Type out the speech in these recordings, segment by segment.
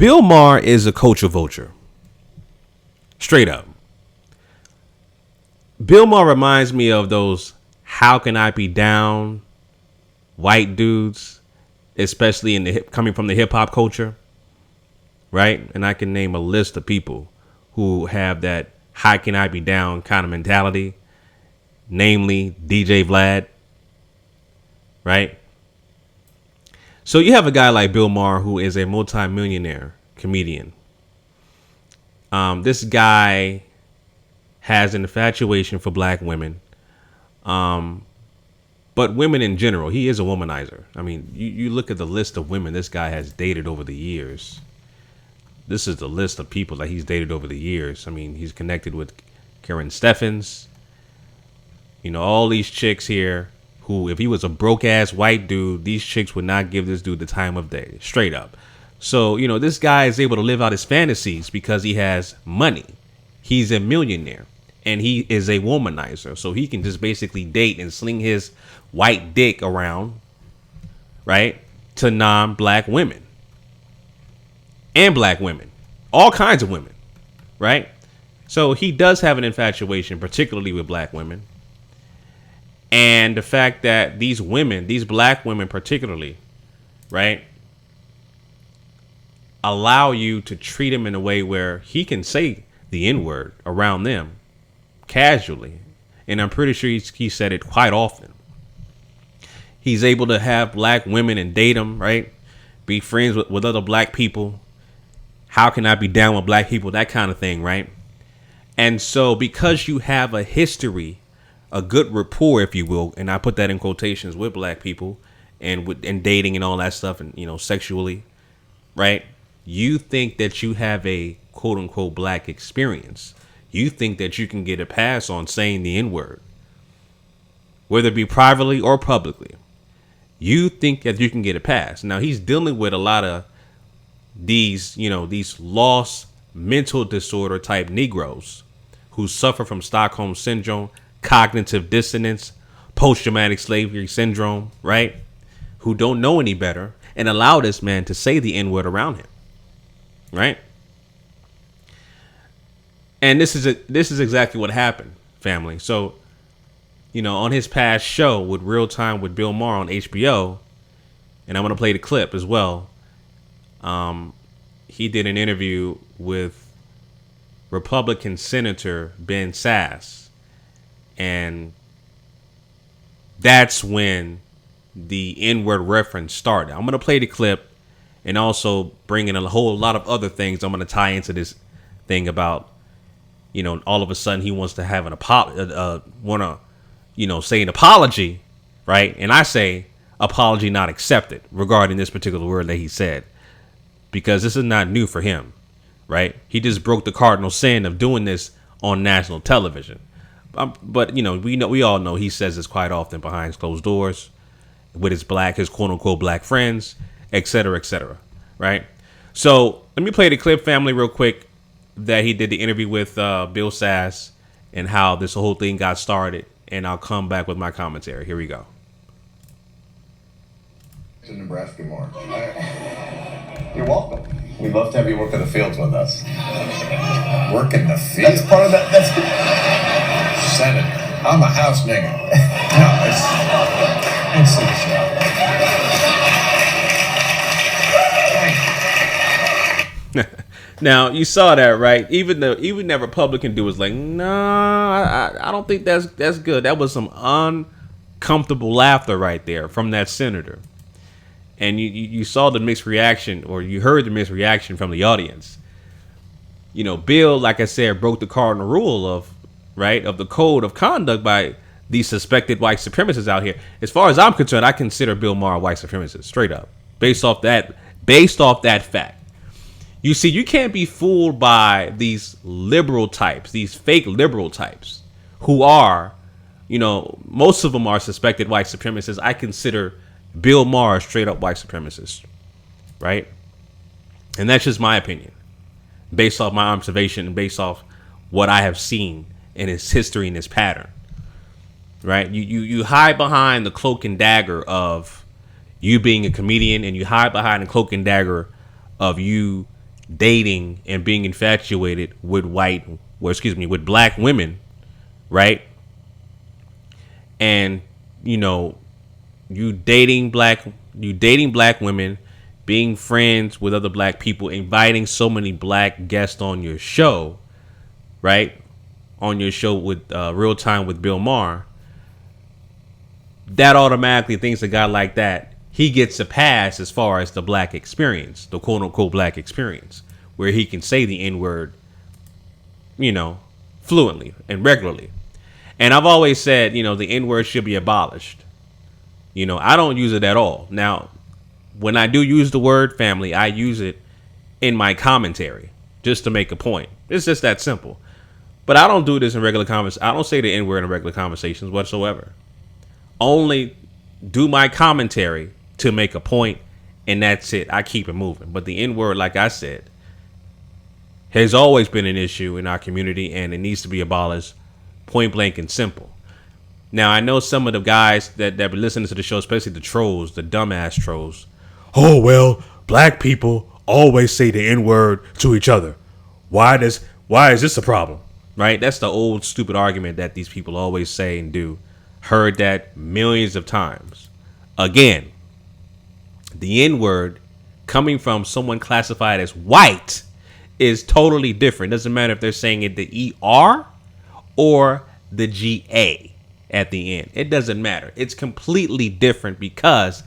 Bill Maher is a culture vulture. Straight up. Bill Maher reminds me of those how can I be down white dudes, especially in the coming from the hip hop culture. Right? And I can name a list of people who have that how can I be down kind of mentality. Namely, DJ Vlad. Right? So you have a guy like Bill Maher who is a multi-millionaire comedian. This guy has an infatuation for black women. But women in general. He is a womanizer. I mean, you look at the list of women this guy has dated over the years. This is the list of people that he's dated over the years. I mean, he's connected with Karen Steffens. You know, all these chicks here who, if he was a broke ass white dude, these chicks would not give this dude the time of day. Straight up. So, you know, this guy is able to live out his fantasies because he has money. He's a millionaire and he is a womanizer. So he can just basically date and sling his white dick around, right, to non-black women and black women, all kinds of women, right? So he does have an infatuation, particularly with black women. And the fact that these women, these black women particularly, right, allow you to treat him in a way where he can say the N-word around them casually. And I'm pretty sure he said it quite often. He's able to have black women and date them, right? Be friends with other black people. How can I be down with black people? That kind of thing, right? And so because you have a history, a good rapport, if you will, and I put that in quotations, with black people and dating and all that stuff, and, you know, sexually, right? You think that you have a quote unquote black experience. You think that you can get a pass on saying the N-word, whether it be privately or publicly. You think that you can get a pass. Now he's dealing with a lot of these, you know, these lost mental disorder type Negroes who suffer from Stockholm syndrome, cognitive dissonance, post-traumatic slavery syndrome, right? Who don't know any better and allow this man to say the N-word around him, right? And this is exactly what happened, family. So, you know, on his past show with Real Time with Bill Maher on HBO, and I'm going to play the clip as well. He did an interview with Republican Senator Ben Sasse. And that's when the N-word reference started. I'm going to play the clip and also bring in a whole lot of other things I'm going to tie into this thing about, you know, all of a sudden he wants to have an say an apology, right? And I say apology not accepted regarding this particular word that he said, because this is not new for him, right? He just broke the cardinal sin of doing this on national television. But, you know, we all know he says this quite often behind closed doors with his quote unquote black friends, et cetera, right? So let me play the clip, family, real quick, that he did the interview with Bill Sasse and how this whole thing got started. And I'll come back with my commentary. Here we go. In Nebraska more. You're welcome. We'd love to have you work in the fields with us. Work in the fields? That's part of that. That's Senator. I'm a house nigga. No, it's the show. Now you saw that, right? Even that Republican dude was like, "Nah, I don't think that's good." That was some uncomfortable laughter right there from that senator. And you saw the mixed reaction, or you heard the mixed reaction from the audience. You know, Bill, like I said, broke the cardinal rule of the code of conduct by these suspected white supremacists out here. As far as I'm concerned, I consider Bill Maher a white supremacist, straight up, based off that fact. You see, you can't be fooled by these liberal types, these fake liberal types, who are, you know, most of them are suspected white supremacists. I consider Bill Maher a straight up white supremacist, right? And that's just my opinion, based off my observation and based off what I have seen in his history and his pattern, right? You hide behind the cloak and dagger of you being a comedian, and you hide behind the cloak and dagger of you dating and being infatuated with with black women, right? And you dating black women, being friends with other black people, inviting so many black guests on your show, right? On your show with Real Time with Bill Maher, that automatically thinks a guy like that, he gets a pass as far as the black experience, the quote unquote black experience, where he can say the N-word, fluently and regularly. And I've always said, the N-word should be abolished. I don't use it at all. Now, when I do use the word family, I use it in my commentary just to make a point. It's just that simple. But I don't do this in regular conversations. I don't say the N-word in regular conversations whatsoever. Only do my commentary to make a point, and that's it. I keep it moving. But the N-word, like I said, has always been an issue in our community, and it needs to be abolished, point blank and simple. Now, I know some of the guys that be listening to the show, especially the trolls, the dumbass trolls. Oh, well, black people always say the N-word to each other. Why is this a problem? Right? That's the old stupid argument that these people always say and do. Heard that millions of times. Again, the N-word coming from someone classified as white is totally different. Doesn't matter if they're saying it the ER or the GA at the end. It doesn't matter. It's completely different because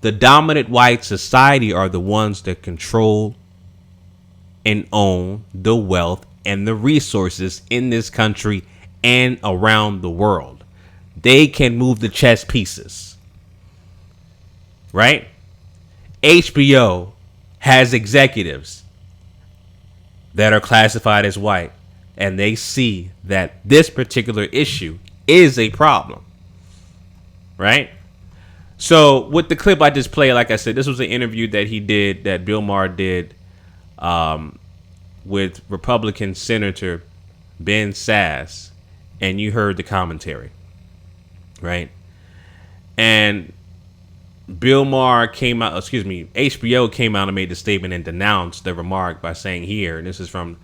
the dominant white society are the ones that control and own the wealth and the resources in this country and around the world. They can move the chess pieces. Right? HBO has executives that are classified as white, and they see that this particular issue is a problem. Right? So with the clip I just played, like I said, this was an interview that Bill Maher did with Republican Senator Ben Sasse, and you heard the commentary. Right? And HBO came out and made the statement and denounced the remark by saying here, and this is from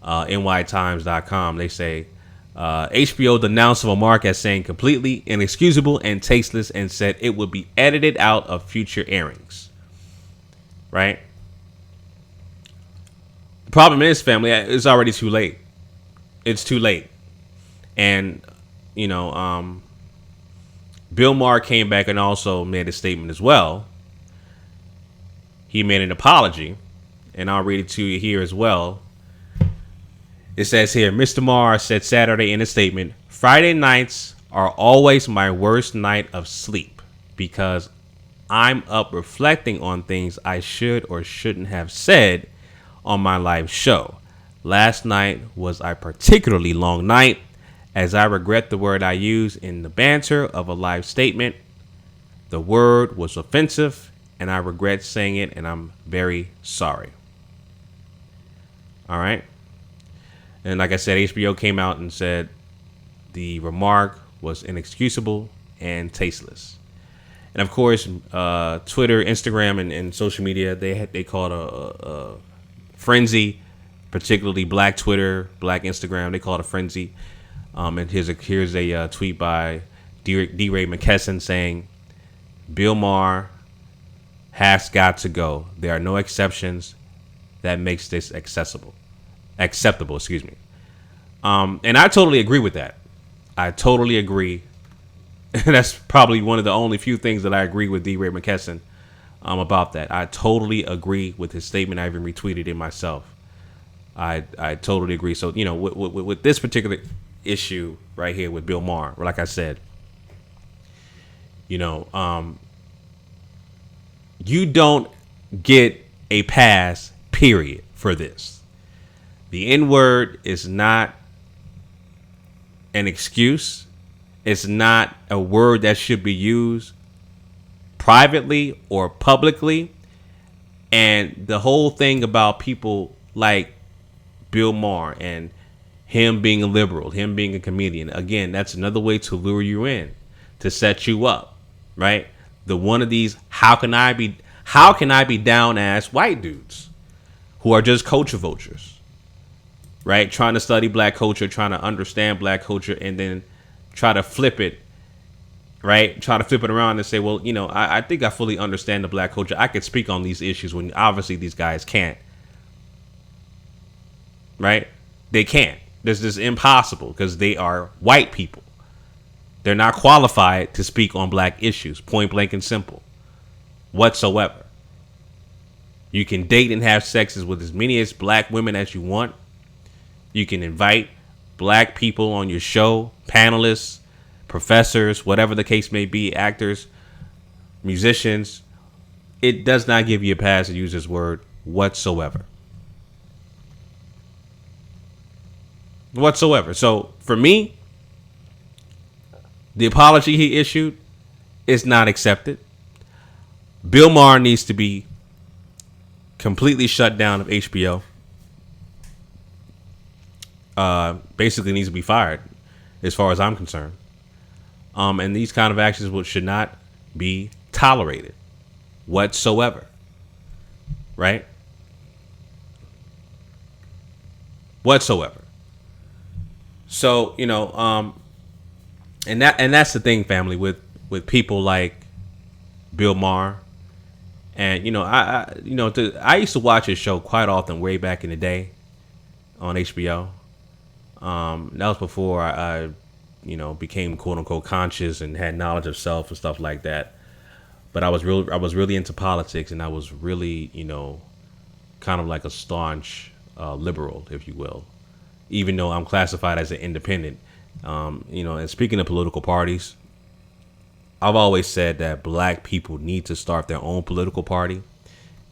nytimes.com, they say, HBO denounced the remark as saying completely inexcusable and tasteless and said it would be edited out of future airings. Right? The problem is, family, it's already too late. It's too late. And, Bill Maher came back and also made a statement as well. He made an apology, and I'll read it to you here as well. It says here, Mr. Maher said Saturday in a statement, Friday nights are always my worst night of sleep because I'm up reflecting on things I should or shouldn't have said on my live show. Last night was a particularly long night, as I regret the word I used in the banter of a live statement. The word was offensive, and I regret saying it, and I'm very sorry. All right. And like I said, HBO came out and said the remark was inexcusable and tasteless. And of course, Twitter, Instagram, and social media, they call it a frenzy, particularly Black Twitter, Black Instagram. They call it a frenzy. And here's a tweet by D. Ray McKesson saying, Bill Maher has got to go. There are no exceptions that makes this acceptable. And I totally agree with that. I totally agree. And that's probably one of the only few things that I agree with D. Ray McKesson about that. I totally agree with his statement. I even retweeted it myself. I totally agree. So, with this particular issue right here with Bill Maher, like I said, you don't get a pass, period, for this. The N-word is not an excuse. It's not a word that should be used privately or publicly. And the whole thing about people like Bill Maher and him being a liberal, him being a comedian, again, that's another way to lure you in, to set you up, right? The one of these, how can I be down ass white dudes? who are just culture vultures, right? Trying to study black culture, trying to understand black culture, and then try to flip it, right? Try to flip it around and say, well, you know, I think I fully understand the black culture. I could speak on these issues when obviously these guys can't, right? They can't. This is impossible because they are white people. They're not qualified to speak on black issues, point blank and simple, whatsoever. You can date and have sexes with as many as black women as you want. You can invite black people on your show, panelists, professors, whatever the case may be, actors, musicians. It does not give you a pass to use this word whatsoever. Whatsoever. So for me, the apology he issued is not accepted. Bill Maher needs to be completely shut down of HBO. Basically needs to be fired as far as I'm concerned. And these kind of actions should not be tolerated whatsoever. Right? Whatsoever. So, you know, and that's the thing, family, with people like Bill Maher. And, you know, I used to watch his show quite often way back in the day on HBO. That was before I became quote unquote conscious and had knowledge of self and stuff like that. But I was really into politics, and I was really, you know, kind of like a staunch liberal, if you will, even though I'm classified as an independent. You know, and speaking of political parties, I've always said that black people need to start their own political party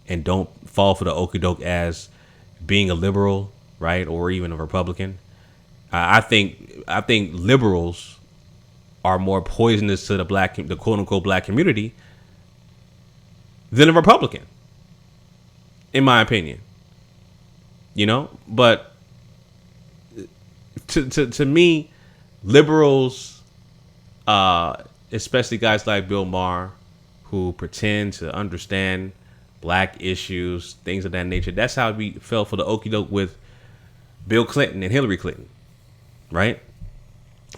and don't fall for the okie doke as being a liberal, right, or even a Republican. I think liberals are more poisonous to the quote unquote black community than a Republican, in my opinion. You know, but to me, liberals, especially guys like Bill Maher, who pretend to understand black issues, things of that nature. That's how we fell for the okie doke with Bill Clinton and Hillary Clinton, right?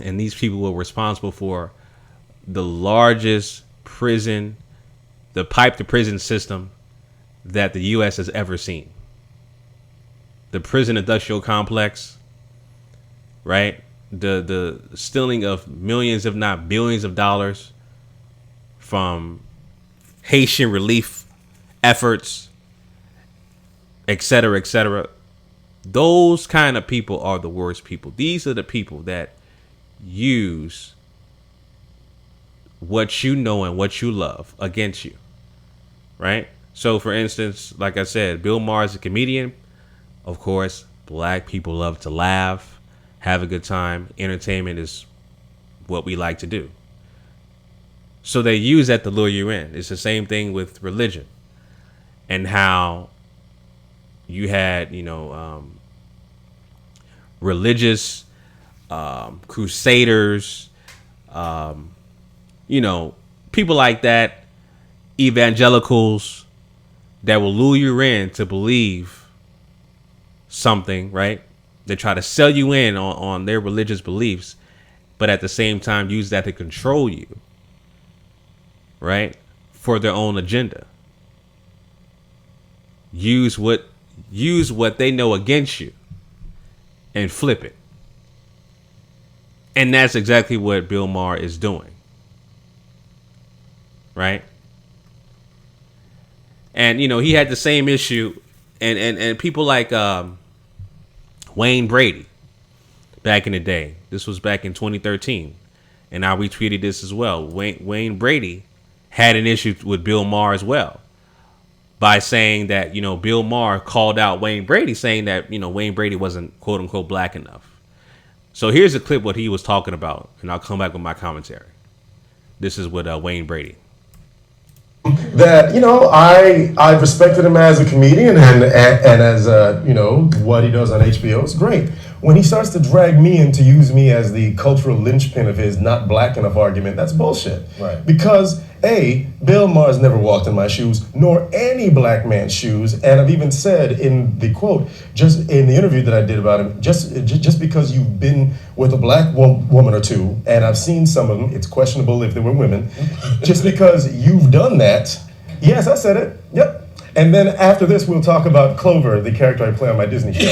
And these people were responsible for the largest prison, the pipe to prison system that the U.S. has ever seen. The prison industrial complex, right? The stealing of millions, if not billions of dollars from Haitian relief efforts, et cetera, et cetera. Those kind of people are the worst people. These are the people that use what you know and what you love against you, right? So, for instance, like I said, Bill Maher is a comedian. Of course, black people love to laugh, have a good time. Entertainment is what we like to do. So they use that to lure you in. It's the same thing with religion and how you had, religious crusaders, people like that, evangelicals that will lure you in to believe something, right? They try to sell you in on their religious beliefs, but at the same time use that to control you, right? For their own agenda. Use what they know against you and flip it. And that's exactly what Bill Maher is doing. Right? And, he had the same issue. And people like Wayne Brady back in the day. This was back in 2013. And I retweeted this as well. Wayne Brady had an issue with Bill Maher as well. By saying that, Bill Maher called out Wayne Brady, saying that, Wayne Brady wasn't, quote unquote, black enough. So here's a clip what he was talking about, and I'll come back with my commentary. This is with Wayne Brady. That, I respected him as a comedian and as, what he does on HBO is great. when he starts to drag me in to use me as the cultural linchpin of his not black enough argument, that's bullshit. Right. Because Bill Maher's never walked in my shoes, nor any black man's shoes, and I've even said in the quote, just in the interview that I did about him, just because you've been with a black woman or two, and I've seen some of them, it's questionable if they were women, just because you've done that, yes, I said it, yep. And then after this, we'll talk about Clover, the character I play on my Disney show.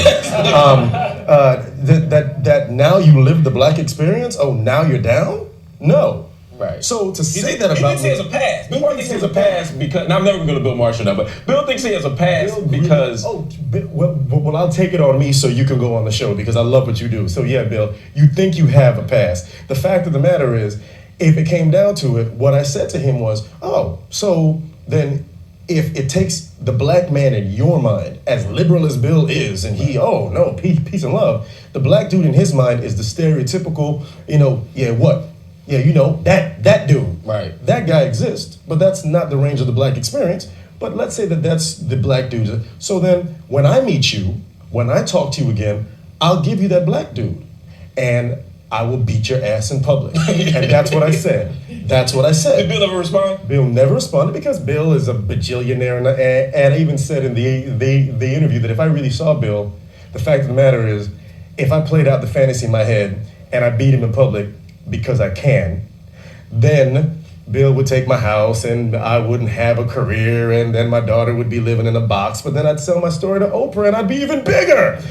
That now you live the black experience, oh, now you're down? No. Right. So to say that about He thinks he has a pass. Bill thinks he has a pass because, and I'm never going to Bill Marshall now, but Bill thinks he has a pass because. Well, I'll take it on me so you can go on the show because I love what you do. So yeah, Bill, you think you have a pass. The fact of the matter is, if it came down to it, what I said to him was, oh, so then if it takes the black man in your mind, as liberal as Bill is, and he, oh no, peace and love, the black dude in his mind is the stereotypical, that dude. Right. That guy exists, but that's not the range of the black experience. But let's say that that's the black dude. So then when I meet you, when I talk to you again, I'll give you that black dude. And I will beat your ass in public. And that's what I said. That's what I said. Did Bill ever respond? Bill never responded because Bill is a bajillionaire. And I even said in the interview that if I really saw Bill, the fact of the matter is, if I played out the fantasy in my head and I beat him in public because I can, then Bill would take my house and I wouldn't have a career and then my daughter would be living in a box, but then I'd sell my story to Oprah and I'd be even bigger.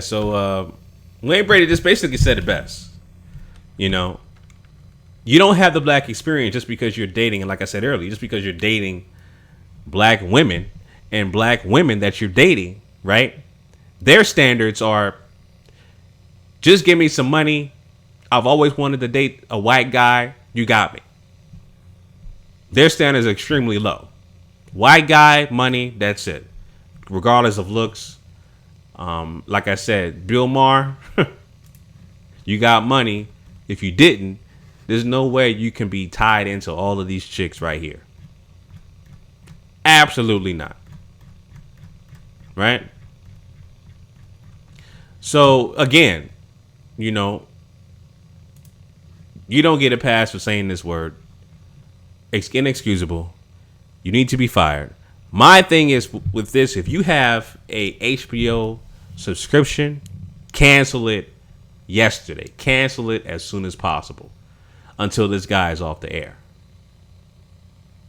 So Wayne Brady just basically said it best. You know, you don't have the black experience just because you're dating, and like I said earlier, just because you're dating black women and black women that you're dating, right? Their standards are just give me some money. I've always wanted to date a white guy. You got me. Their standards are extremely low. White guy, money, that's it. Regardless of looks. Like I said, Bill Maher, you got money. If you didn't, there's no way you can be tied into all of these chicks right here. Absolutely not. Right? So, again, you know, you don't get a pass for saying this word. It's inexcusable. You need to be fired. My thing is with this, if you have a HBO subscription, cancel it yesterday. Cancel it as soon as possible until this guy is off the air.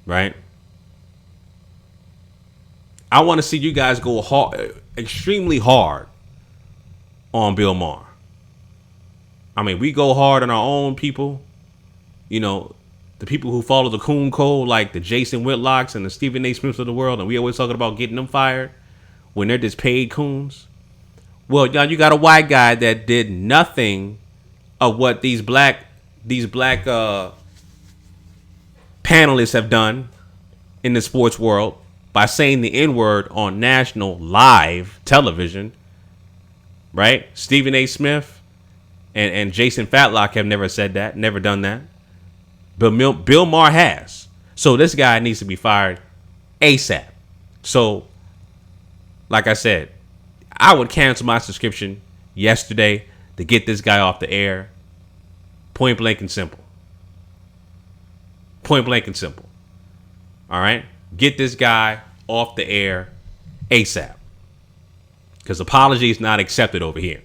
Right? I want to see you guys go hard, extremely hard on Bill Maher. I mean, we go hard on our own people. You know, the people who follow the coon code, like the Jason Whitlocks and the Stephen A. Smiths of the world, and we always talking about getting them fired when they're just paid coons. Well, now you got a white guy that did nothing of what these black panelists have done in the sports world by saying the N-word on national live television, right? Stephen A. Smith and Jason Fatlock have never said that, never done that. But Bill Maher has. So this guy needs to be fired ASAP. So, like I said, I would cancel my subscription yesterday to get this guy off the air. Point blank and simple. Point blank and simple. All right? Get this guy off the air ASAP. Because apology is not accepted over here.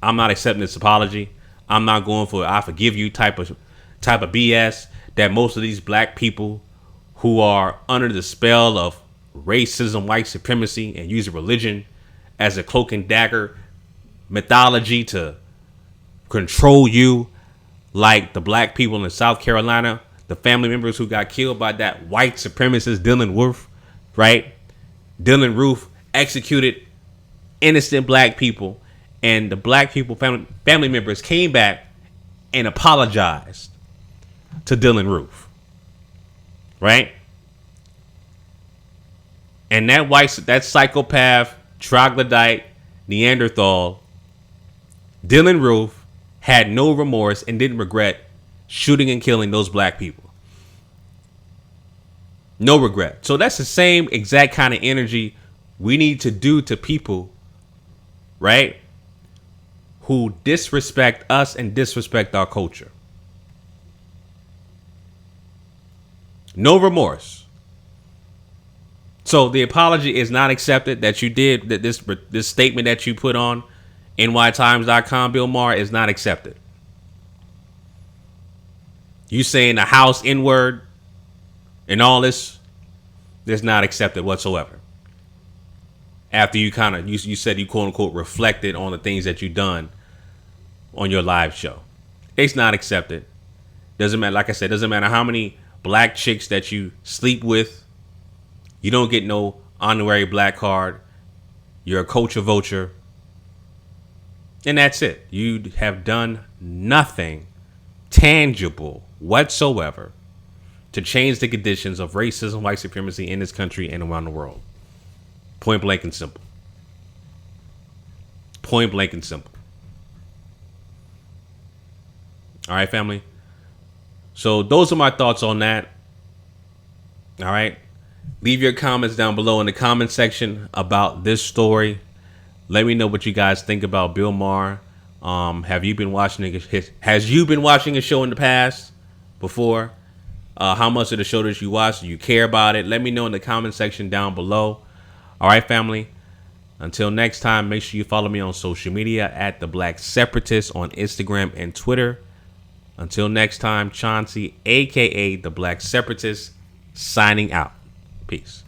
I'm not accepting this apology. I'm not going for I forgive you type of BS that most of these black people who are under the spell of racism, white supremacy, and use religion as a cloak and dagger mythology to control you, like the black people in South Carolina, the family members who got killed by that white supremacist Dylan Roof, right? Dylan Roof executed innocent black people, and the black people family members came back and apologized to Dylan Roof, right? And that psychopath, troglodyte, Neanderthal, Dylan Roof had no remorse and didn't regret shooting and killing those black people. No regret. So that's the same exact kind of energy we need to do to people, right, who disrespect us and disrespect our culture. No remorse. So the apology is not accepted that you did, that this statement that you put on nytimes.com, Bill Maher, is not accepted. You saying the house N-word and all this is not accepted whatsoever. After you kind of, you said you quote unquote reflected on the things that you done on your live show. It's not accepted. Doesn't matter, like I said, doesn't matter how many black chicks that you sleep with. You don't get no honorary black card. You're a culture vulture. And that's it. You have done nothing tangible whatsoever to change the conditions of racism, white supremacy in this country and around the world. Point blank and simple. Point blank and simple. All right, family. So those are my thoughts on that. All right. Leave your comments down below in the comment section about this story. Let me know what you guys think about Bill Maher. Have you been watching has you been watching a show in the past before? How much of the show did you watch? Do you care about it? Let me know in the comment section down below. All right, family. Until next time, make sure you follow me on social media at The Black Separatist on Instagram and Twitter. Until next time, Chauncey, aka The Black Separatist, signing out. Peace.